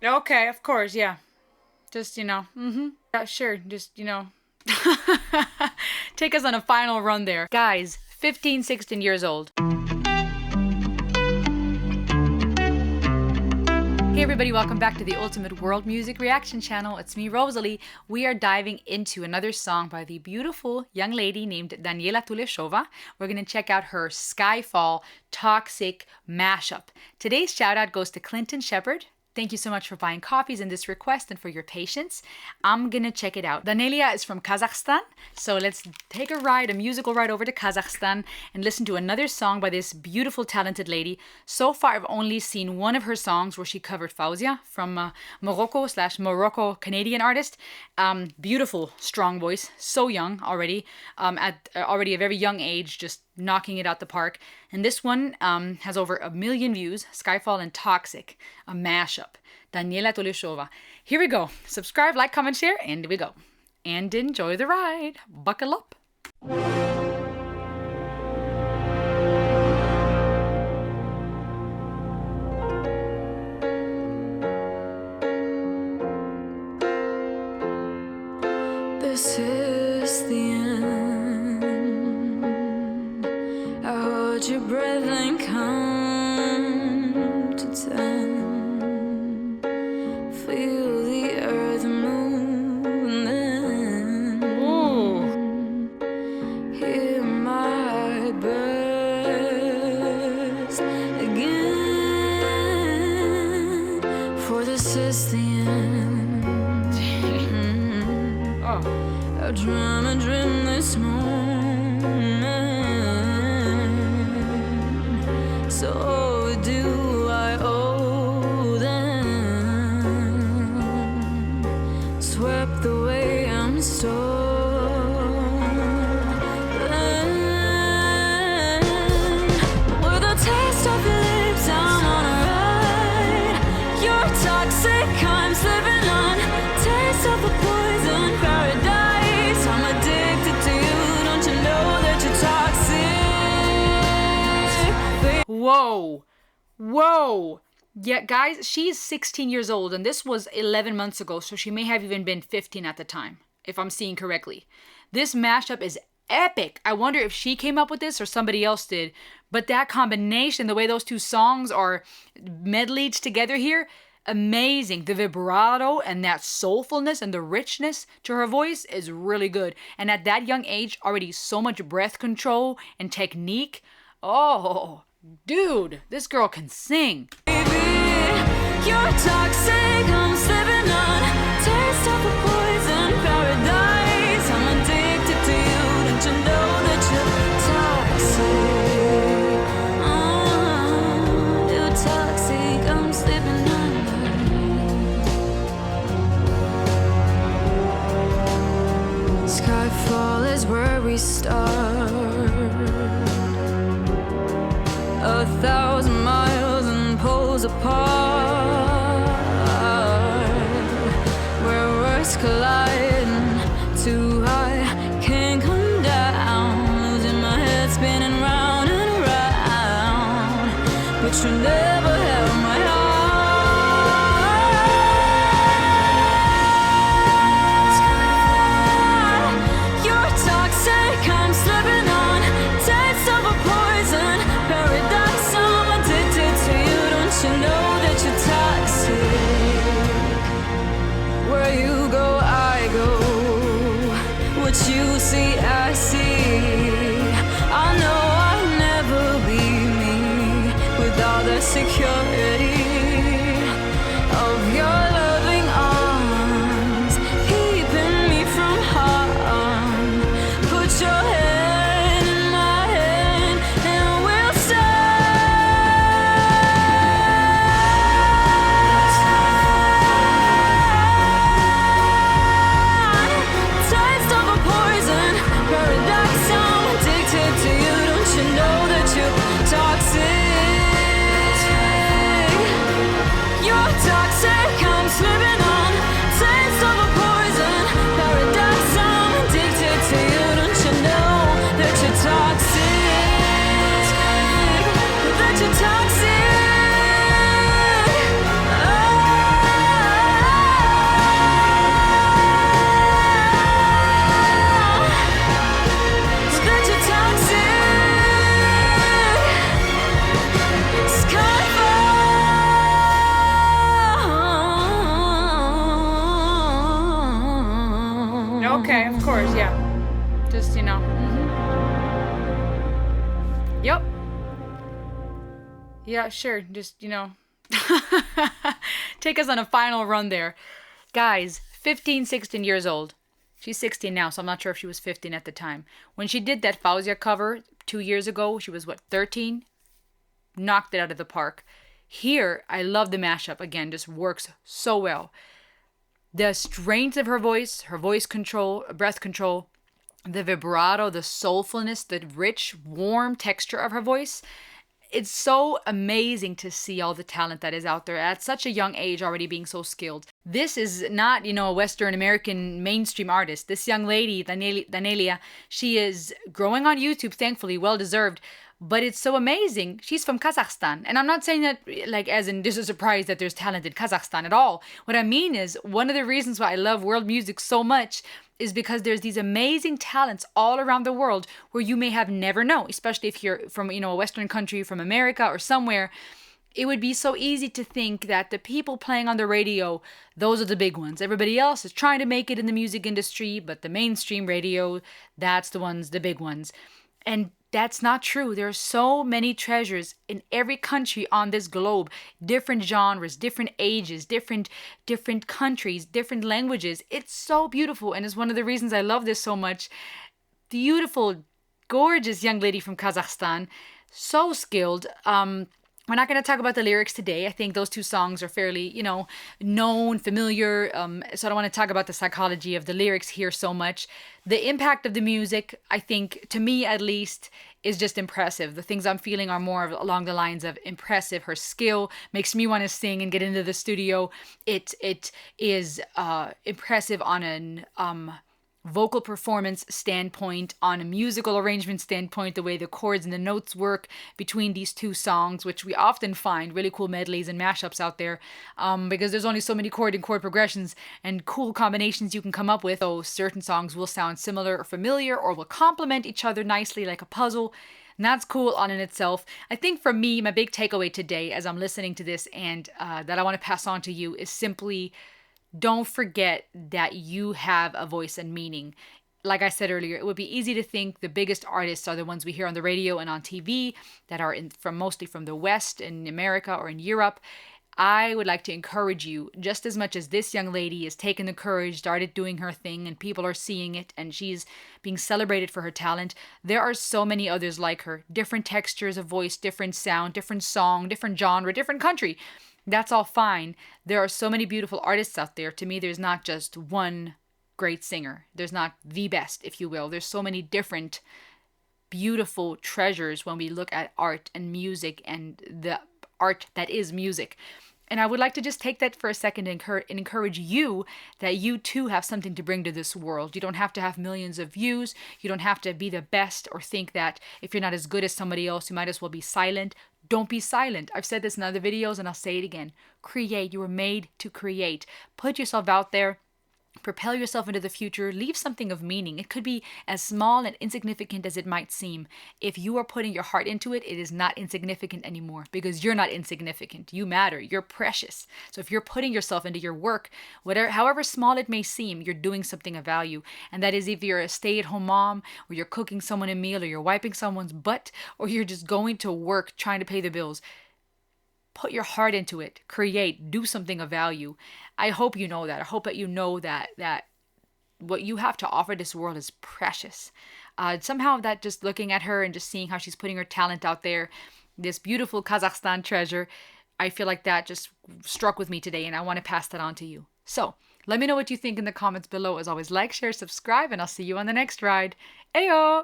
Okay, of course, yeah. Just, Yeah, sure, just, take us on a final run there. Guys, 15, 16 years old. Hey everybody, welcome back to the Ultimate World Music Reaction Channel. It's me, Rosalie. We are diving into another song by the beautiful young lady named Daneliya Tuleshova. We're going to check out her Skyfall+Toxic mashup. Today's shout out goes to Clinton Shepard. Thank you so much for buying copies in this request and for your patience. I'm gonna check it out. Daneliya is from Kazakhstan, so let's take a musical ride over to Kazakhstan and listen to another song by this beautiful, talented lady. So far, I've only seen one of her songs where she covered Fauzia from Morocco Canadian artist. Beautiful, strong voice, so young already, at already a very young age, just knocking it out the park. And this one has over 1 million views. Skyfall and Toxic, a mashup. Daneliya Tuleshova. Here we go. Subscribe, like, comment, share, and we go. And enjoy the ride. Buckle up. This is the end. I hold your breath and count to 10. Feel the earth move and then hear my heart burst again. For this is the end. I'll dream this moment. So do I owe them. Swept away, I'm stolen. With a taste of your lips, I'm on a ride. You're toxic, I'm slipping on. Taste of the poison paradise. I'm addicted to you, don't you know that you're toxic? Whoa. Whoa. Yeah, guys, she's 16 years old, and this was 11 months ago, so she may have even been 15 at the time, if I'm seeing correctly. This mashup is epic. I wonder if she came up with this or somebody else did. But that combination, the way those two songs are medleyed together here, amazing. The vibrato and that soulfulness and the richness to her voice is really good. And at that young age, already so much breath control and technique. Oh, dude, this girl can sing. You're toxic, I'm slipping on. Taste of the poison paradise. I'm addicted to you, don't you know that you're toxic? You're toxic, I'm slipping on. Skyfall is where we start. 1,000 miles and poles apart, where worlds collide. Too high, can't come down. Losing my head, spinning round and round. But you never held my heart. You're toxic, I'm slipping on. Taste of a poison paradise. I'm addicted to you, don't you know that you're toxic? Where you go, I go. What you see, I see. I know I'll never be me without the security. Okay, of course, yeah. Just, Yep. Yeah, sure. Just, take us on a final run there. Guys, 15, 16 years old. She's 16 now, so I'm not sure if she was 15 at the time. When she did that Fauzia cover 2 years ago, she was, 13? Knocked it out of the park. Here, I love the mashup. Again, just works so well. The strength of her voice control, breath control, the vibrato, the soulfulness, the rich, warm texture of her voice. It's so amazing to see all the talent that is out there at such a young age already being so skilled. This is not, a Western American mainstream artist. This young lady, Daneliya, she is growing on YouTube, thankfully, well deserved. But it's so amazing. She's from Kazakhstan. And I'm not saying that as in this is a surprise that there's talent in Kazakhstan at all. What I mean is one of the reasons why I love world music so much is because there's these amazing talents all around the world where you may have never known, especially if you're from, a Western country, from America or somewhere. It would be so easy to think that the people playing on the radio, those are the big ones. Everybody else is trying to make it in the music industry, but the mainstream radio, that's the big ones. And that's not true. There are so many treasures in every country on this globe, different genres, different ages, different countries, different languages. It's so beautiful, and it's one of the reasons I love this so much. Beautiful, gorgeous young lady from Kazakhstan, so skilled. We're not going to talk about the lyrics today. I think those two songs are fairly, known, familiar. So I don't want to talk about the psychology of the lyrics here so much. The impact of the music, I think, to me at least, is just impressive. The things I'm feeling are more along the lines of impressive. Her skill makes me want to sing and get into the studio. It is impressive on an vocal performance standpoint, on a musical arrangement standpoint, the way the chords and the notes work between these two songs, which we often find really cool medleys and mashups out there, because there's only so many chord and chord progressions and cool combinations you can come up with. So certain songs will sound similar or familiar or will complement each other nicely like a puzzle. And that's cool on in itself. I think for me, my big takeaway today as I'm listening to this and that I want to pass on to you is simply don't forget that you have a voice and meaning. Like I said earlier, it would be easy to think the biggest artists are the ones we hear on the radio and on TV that are mostly from the West, in America or in Europe. I would like to encourage you, just as much as this young lady has taken the courage, started doing her thing, and people are seeing it, and she's being celebrated for her talent, there are so many others like her. Different textures of voice, different sound, different song, different genre, different country. That's all fine. There are so many beautiful artists out there. To me, there's not just one great singer. There's not the best, if you will. There's so many different beautiful treasures when we look at art and music and the art that is music. And I would like to just take that for a second and encourage you that you too have something to bring to this world. You don't have to have millions of views. You don't have to be the best or think that if you're not as good as somebody else, you might as well be silent. Don't be silent. I've said this in other videos and I'll say it again. Create. You were made to create. Put yourself out there. Propel yourself into the future. Leave something of meaning. It could be as small and insignificant as it might seem. If you are putting your heart into it, it is not insignificant anymore because you're not insignificant. You matter. You're precious. So if you're putting yourself into your work, however small it may seem, you're doing something of value. And that is if you're a stay-at-home mom, or you're cooking someone a meal, or you're wiping someone's butt, or you're just going to work trying to pay the bills. Put your heart into it. Create. Do something of value. I hope you know that. I hope that you know that what you have to offer this world is precious. Somehow that just looking at her and just seeing how she's putting her talent out there, this beautiful Kazakhstan treasure, I feel like that just struck with me today and I want to pass that on to you. So let me know what you think in the comments below. As always, like, share, subscribe, and I'll see you on the next ride. Ayo!